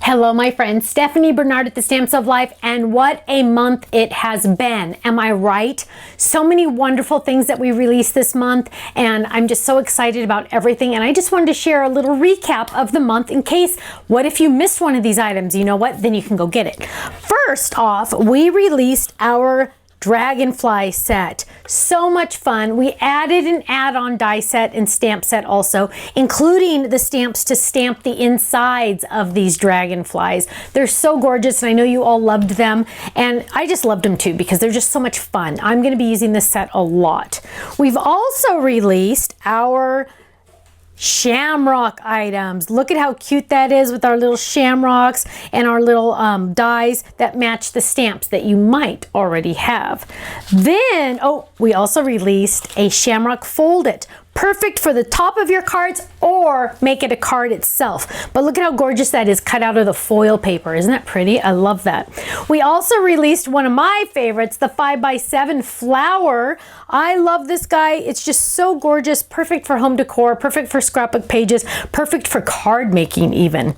Hello, my friend. Stephanie Bernard at the Stamps of Life, and what a month it has been. Am I right? So many wonderful things that we released this month, and I'm just so excited about everything. And I just wanted to share a little recap of the month in case, what if you missed one of these items? You know what? Then you can go get it. First off, we released our Dragonfly set. So much fun. We added an add-on die set and stamp set also, including the stamps to stamp the insides of these dragonflies. They're so gorgeous, and I know you all loved them, and I just loved them too because they're just so much fun. I'm going to be using this set a lot. We've also released our Shamrock items. Look at how cute that is with our little shamrocks and our little dies that match the stamps that you might already have. Then, we also released a Shamrock Fold It. Perfect for the top of your cards or make it a card itself. But look at how gorgeous that is cut out of the foil paper. Isn't that pretty? I love that. We also released one of my favorites, the 5x7 flower. I love this guy. It's just so gorgeous. Perfect for home decor, perfect for scrapbook pages, perfect for card making even.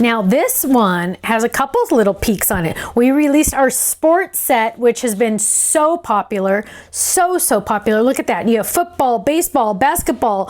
Now this one has a couple little peaks on it. We released our sports set, which has been so popular, so popular. Look at that. You have football, baseball, basketball,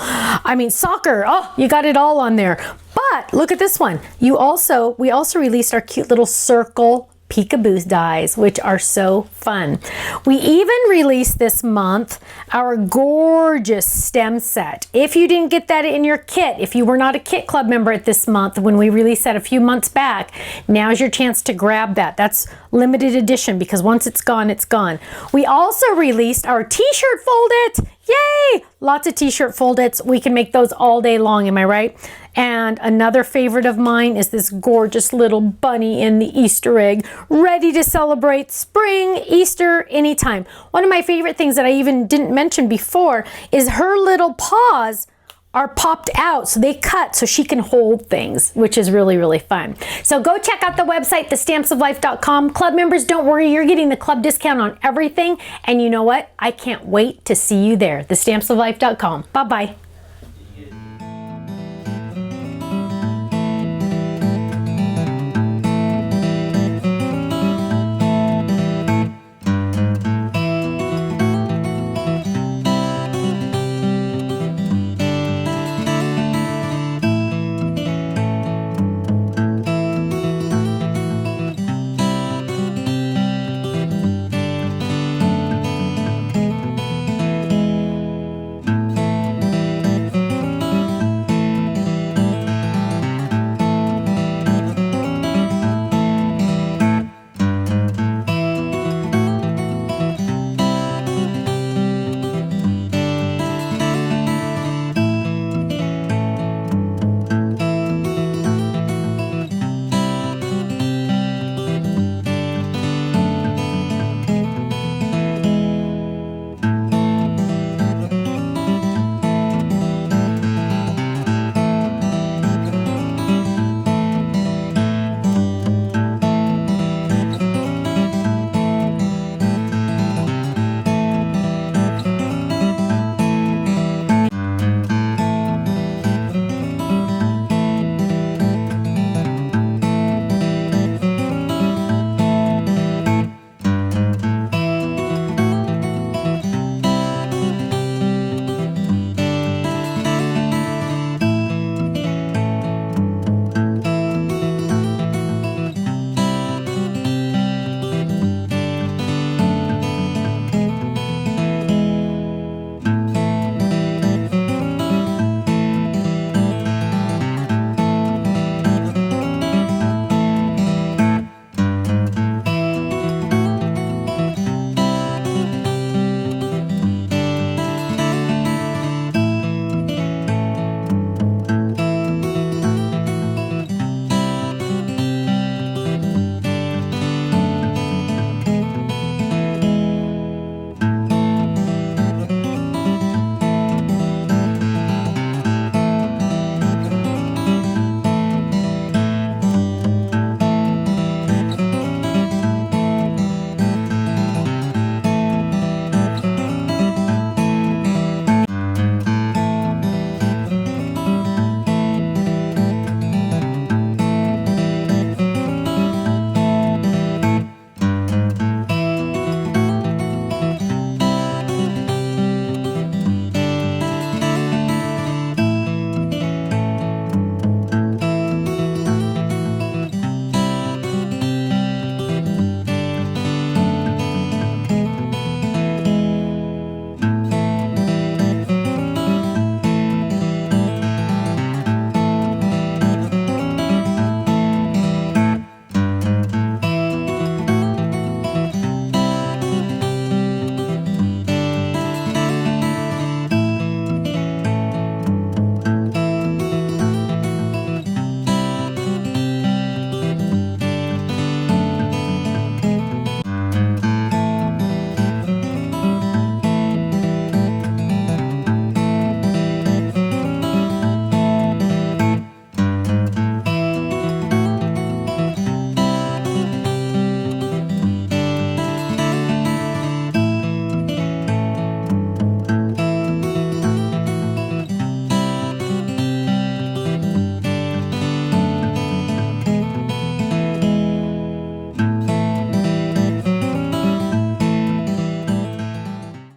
soccer. Oh, you got it all on there. But look at this one. We also released our cute little circle peekaboo dies, which are so fun. We even released this month our gorgeous stem set. If you didn't get that in your kit, if you were not a kit club member at this month when we released that a few months back, now's your chance to grab that. That's limited edition because once it's gone, it's gone. We also released our t-shirt fold it. Yay! Lots of t-shirt fold-its. We can make those all day long, am I right? And another favorite of mine is this gorgeous little bunny in the Easter egg, ready to celebrate spring, Easter, anytime. One of my favorite things that I even didn't mention before is her little paws are popped out, so they cut so she can hold things, which is really fun. So go check out the website, thestampsoflife.com. Club members, don't worry, you're getting the club discount on everything. And you know what? I can't wait to see you there, thestampsoflife.com. Bye-bye.